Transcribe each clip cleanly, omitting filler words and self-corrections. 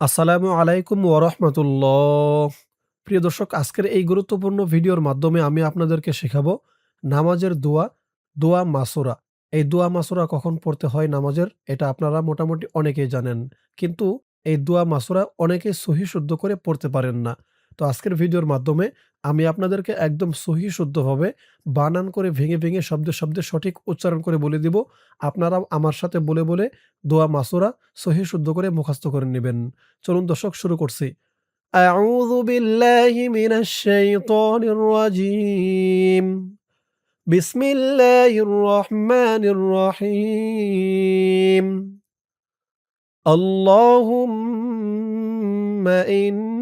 আসসালামু আলাইকুম ওয়া রাহমাতুল্লাহ। প্রিয় দর্শক, আজকের এই গুরুত্বপূর্ণ ভিডিওর মাধ্যমে আমি আপনাদেরকে শেখাবো নামাজের দোয়া, দোয়া মাসুরা। এই দোয়া মাসুরা কখন পড়তে হয় নামাজের, এটা আপনারা মোটামুটি অনেকেই জানেন। কিন্তু এই দোয়া মাসুরা অনেকেই সহি শুদ্ধ করে পড়তে পারেন না। তো আজকের ভিডিওর মাধ্যমে আমি আপনাদেরকে একদম সহি শুদ্ধভাবে বানান করে ভেঙে শব্দে, শব্দে সঠিক উচ্চারণ করে বলে দিব। আপনারাও আমার সাথে বলে দোয়া মাসুরা সহি শুদ্ধ করে মুখস্থ করে নিবেন। চলুন দর্শক, শুরু করছি। আউযু বিল্লাহি মিনাশ শাইতানির রাজীম। বিসমিল্লাহির রহমানির রহিম। আল্লাহুম্মা ইন্নী।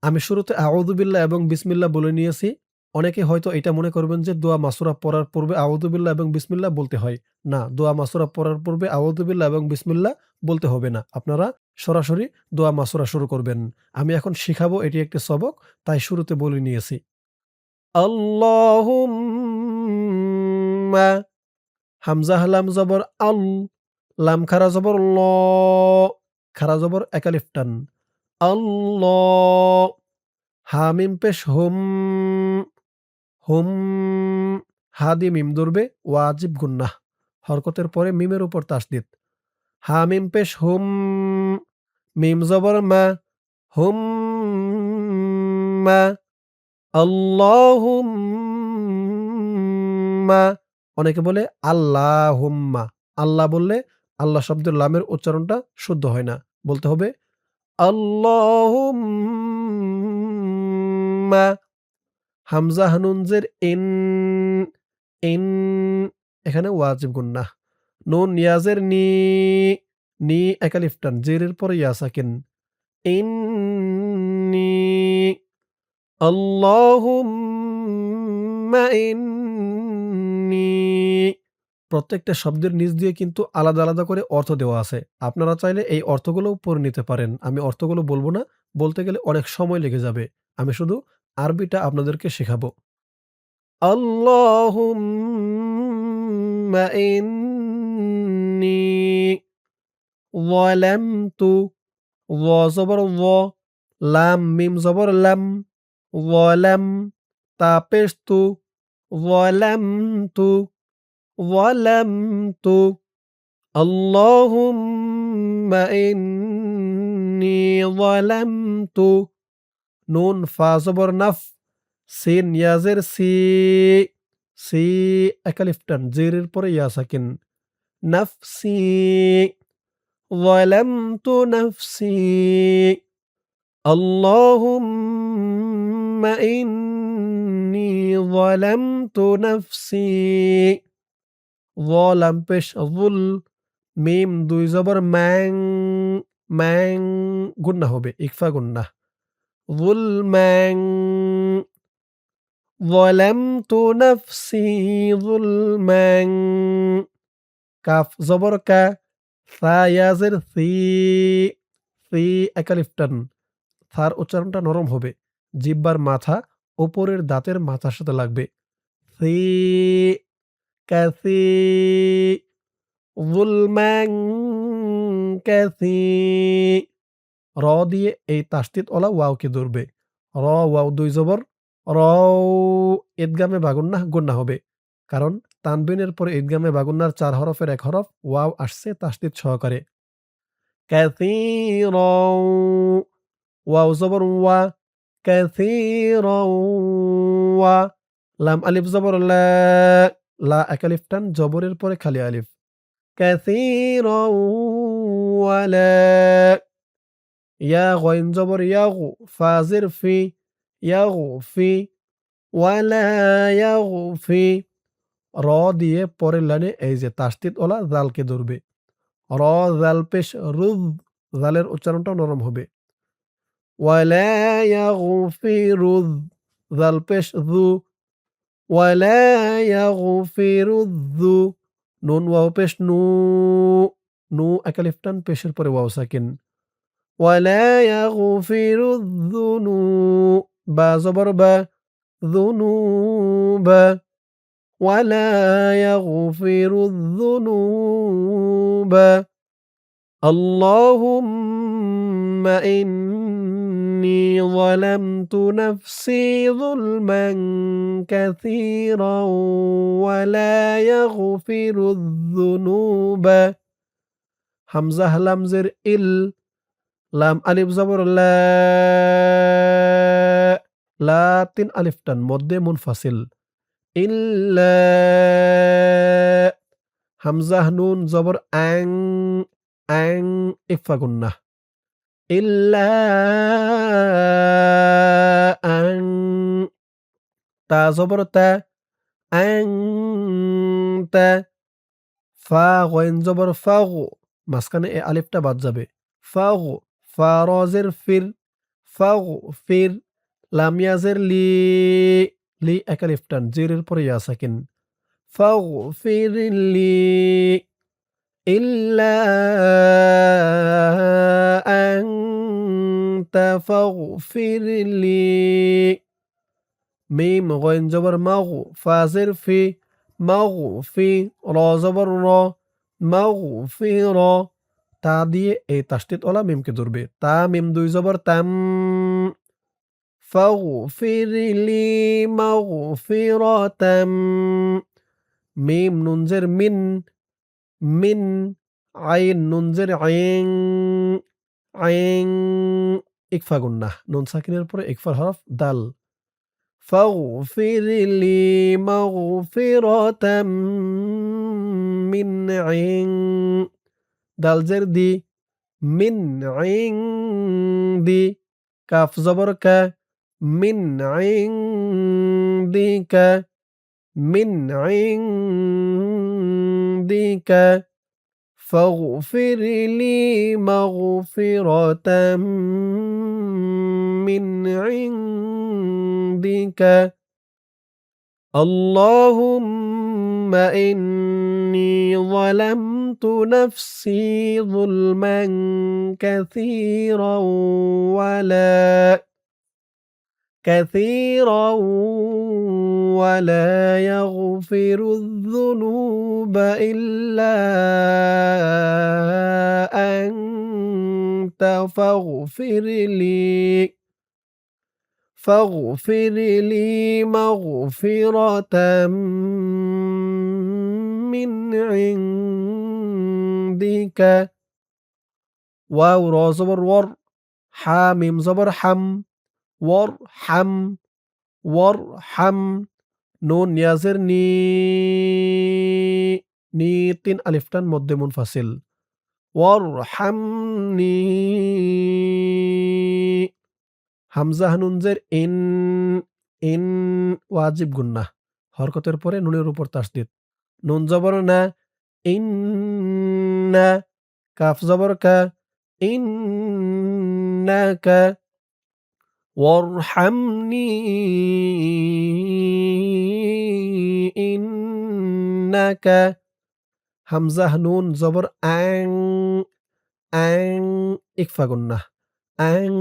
আমি শুরুতে আউযু বিল্লাহ এবং বিসমিল্লাহ বলে নিয়েছি। অনেকে হয়তো এটা মনে করবেন যে দোয়া মাসুরা পড়ার পূর্বে আউযু বিল্লাহ এবং বিসমিল্লাহ বলতে হয়। না, দোয়া মাসুরা পড়ার পূর্বে আউযু বিল্লাহ এবং বিসমিল্লাহ বলতে হবে না। আপনারা সরাসরি দোয়া মাসুরা শুরু করবেন। আমি এখন শিখাবো, এটি একটি সবক, তাই শুরুতে বলে নিয়েছি। আল্লাহুম্মা। হামজা হালাম জবর আল, লাম খারা জবর ল, খারা জবর এক আলিফ টান। আল্লাহ। হামিম পেশ হুম, হুম। হা দিয়ে মিম ধরবে, ওয়াজিব গুন্নাহ। হরকতের পরে মিমের উপর তাসদিদ। হামিম পেশ হুম, মিম জবর মা, হুম মা। আল্লাহুম্মা। অনেকে বলে আল্লাহুম্মা। আল্লাহ বললে আল্লাহ শব্দের লামের উচ্চারণটা শুদ্ধ হয় না। বলতে হবে আল্লাহুম্মা। হামজা হানুন জের ইন, ইন। এখানে ওয়াজিব গুন্নাহ। নুন ইয়াজের নি, নি এক আলিফ টান, জেরের পরে ইয়া সাকিন। ইন্নী। আল্লাহুম্মা ইন্নী। প্রত্যেকটা শব্দের নিচ দিয়ে কিন্তু আলাদা, আলাদা করে অর্থ দেওয়া আছে। আপনারা চাইলে এই অর্থগুলোও পড়ে নিতে পারেন। আমি অর্থগুলো বলব না। বলতে গেলে অনেক সময় লেগে যাবে। আমি শুধু আরবিটা আপনাদেরকে শেখাবো। আল্লাহুম্মা ইন্নী যালামতু। ওয়া জবর ওয়া, লাম মিম জবর লাম, ওয়ালাম। তা পেশ তু, যালামতু, যালামতু। আল্লাহুম্মা ইন্নী যালামতু। নুন ফা জবর নাফ, সিন ইয়াজের সি, সি এক আলিফ টান, জেরের পরে ইয়া সাকিন। নাফসি। যালামতু নাফসি। আল্লাহুম্মা ইন্নী যালামতু নাফসি। লাম পেশ যুল, মিম দুই জবর ম্যাং, ম্যাং। গুন্না হবে, ইকফা গুন্না। যুলম্যাং। যালামতু নাফসি যুলম্যাং। কাফ জবর কা, সা ইয়াজের সি, সি এক আলিফ টান। সার উচ্চারণটা নরম হবে। জিহ্বার মাথা উপরের দাঁতের মাথার সাথে লাগবে। সি, কাসি। যুলম্যাং কাসি। র দিয়ে এই তাসদিদ ওলা ওয়াওকে ধরবে। র ওয়াও দুই জবর রও। ঈদগামে বাগুন্নাহ গুন্না হবে। কারণ তানবিনের পরে ঈদগামে বাগুন্নার ৪ হরফের ১ হরফ ওয়াও আসছে তাসদিদ সহকারে। কাসীরাও। ওয়াও জবর ওয়া, কাসীরাও ওয়া। লাম আলিফ জবর লা, লা এক আলিফ টান, জবরের পরে খালি আলিফ। কাসীরাও ওয়ালা। ইয়া গইন জবর ইয়াগু, ফা জের ফি, ইয়াগফি, ওয়ালা ইয়াগফি। র দিয়ে পরের লাইনে এই যে তাসদিদ ওলা জালকে ধরবে। র জাল পেশ রুজ, জালের উচ্চারণটাও নরম হবে। ওয়ালা ইয়াগফিরুজ, জাল পেশ যু, ওয়ালা ইয়াগফিরুযযু। নুন ওয়াও পেশ নু, নু এক আলিফ টান, পেশের পরে ওয়াও সাকিন। ওয়ালা ইয়াগফিরুযযুনু। বা জবর বা, যুনুবা। ওয়ালা ইয়াগফিরুযযুনুবা। اللهم إني ظلمت نفسي ظلما كثيرا ولا يغفر الذنوب হামজাহ লামজের ইল লাম আলিফ জবর লা লা ৩ আলিফ টান মধ্যে মুনফাসিল ইল্লা হামজাহ নুন জবর আং আং ইকফা গুন্নাহ ইল্লা আং তা জবর তা আং তা ফা গইন জবর ফাগ মাঝখানে এ আলিফটা বাদ যাবে ফাগ ফা রজের ফির ফাগ ফির লাম ইয়াজের লি লি এক আলিফ টান জিরের পরে ইয়া সাকিন ফাগ ফির লি ইল্লা আনতা ফাগফির লি মিম গইন জবর মাগ ফাজের ফি মাগ ফি র জবর র মাগ ফি র তা দিয়ে এই তাসদিদ ওয়ালা মিমকে ধরবে তা মিম দুই জবর তাম ফাগফির লি মাগফিরাতাম মিম নুনজের মিন মিন আইন নুনজের আইন আইন ইকফা গুন্নাহ নুন সাকিনের পরে ইকফার হরফ দাল ফাগফির লি মাগফিরাতাম মিন আইন দাল জের দি মিন আইন দি কাফ জবর কা মিন আইন দিকা মিন আইন দিকা فاغفر لي مغفرة من عندك اللهم إني ظلمت نفسي ظلما كثيرا ولا يغفر الذنوب إلا أنت فاغفر لي مغفرة من عندك واو را زبر ور حاميم زبر حم ওয়ারহাম নুন ইয়াজের নি নি ৩ আলিফ টান মধ্যে মুনফাসিল ওয়ারহামনি হামজা নুন জের ইন ওয়াজিব গুন্নাহ হরকতের পরে নুনের উপর তাসদিদ নুন জবর না ইন্না কাফ জবর কা ইন্নাকা وارحمني إنك হামজা নুন জবর আং আং ইকফা গুন্নাহ আং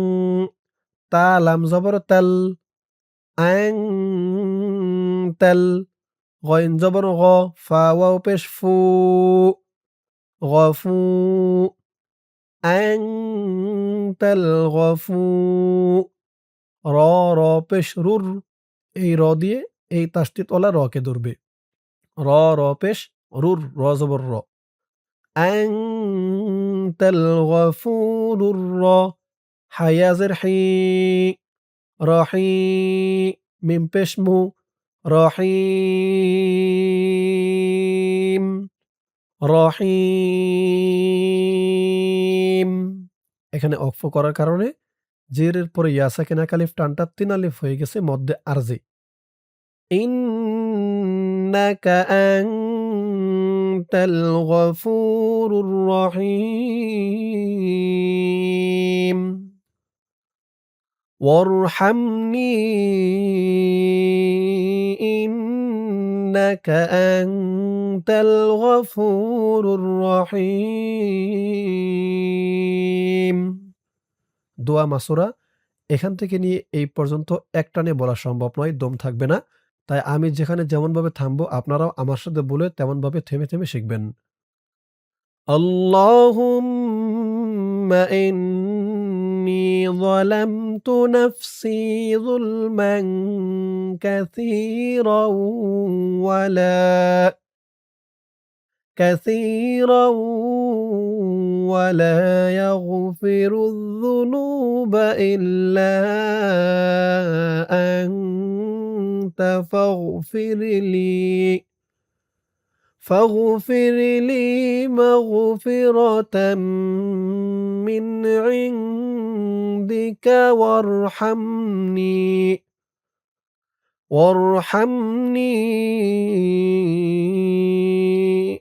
তা লাম জবর তাল আং তাল গইন জবর গ ফা ওয়াও পেশ ফু গফু আং তাল গফু র র পেশ রুর এই র দিয়ে এই তাসদিদ ওয়ালা রকে ধরবে র র পেশ রুর র জবর র আনতাল গফুরুর র হায়াজের হি রহি মিম পেশ মু রহিম রহিম এখানে অক্ফ করার কারণে জেরের পরে ইয়া সাকিনা কালিফ টানটা ৩ আলিফ হয়ে গেছে মধ্যে আরজি ইন্নাকা আনতাল গফুরুর রহিম ওয়ারহামনি ইন্নাকা আনতাল গফুরুর রহিম দোয়া মাসুরা এখান থেকে নিয়ে এই পর্যন্ত একটানে বলা সম্ভব নয়, দম থাকবে না। তাই আমি যেখানে যেমনভাবে থামবো আপনারাও আমার সাথে বলে তেমনভাবে থেমে থেমে শিখবেন। আল্লাহুম্মা إني ظلمت نفسي ظلما كثيرا ولا كثيرا ولا يغفر الذنوب إلا أنت فاغفر لي مغفرة من عندك وارحمني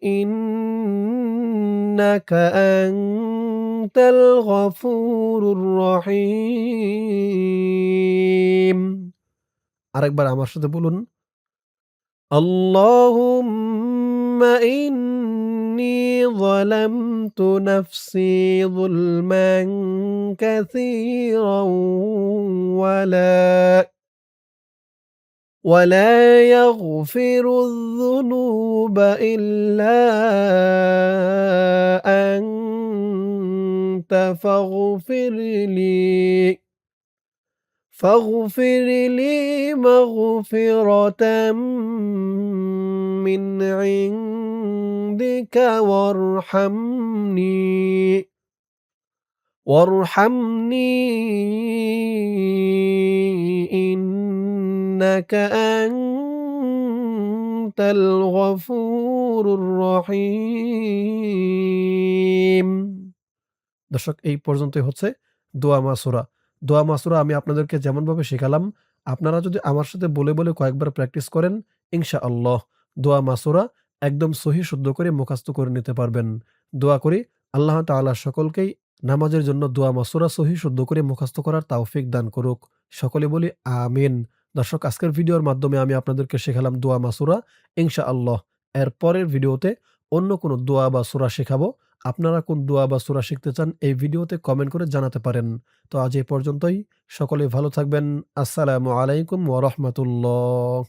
إنك أنت الغفور الرحيم আরেকবার আমার সাথে বলুন اللهم إني ظلمت نفسي ظلما كثيرا ولا يغفر الذنوب إلا أنت فاغفر لي مغفرة من عندك وارحمني إنك أنت الغفور الرحيم দর্শক এই পর্যন্তই হচ্ছে দোয়া মাসুরা। দোয়া মাসুরা আমি আপনাদেরকে যেমনভাবে শেখালাম, আপনারা যদি আমার সাথে বলে কয়েকবার প্র্যাকটিস করেন, ইনশাআল্লাহ দোয়া মাসুরা একদম সহি শুদ্ধ করে মুখস্থ করে নিতে পারবেন। দোয়া করি আল্লাহ তাআলা সকলকেই নামাজের জন্য দোয়া মাসুরা সহি শুদ্ধ করে মুখস্থ করার তাওফিক দান করুক। সকলে বলি আমিন। দর্শক আজকের ভিডিওর মাধ্যমে আমি আপনাদেরকে শেখালাম দোয়া মাসুরা। ইনশাআল্লাহ এর পরের ভিডিওতে অন্য কোনো দোয়া বা সূরা শেখাবো। আপনারা কোন দোয়া বা সূরা শিখতে চান এই ভিডিওতে কমেন্ট করে জানাতে পারেন। তো আজ এই পর্যন্তই। সকলে ভালো থাকবেন। আসসালামু আলাইকুম ওয়া রাহমাতুল্লাহ।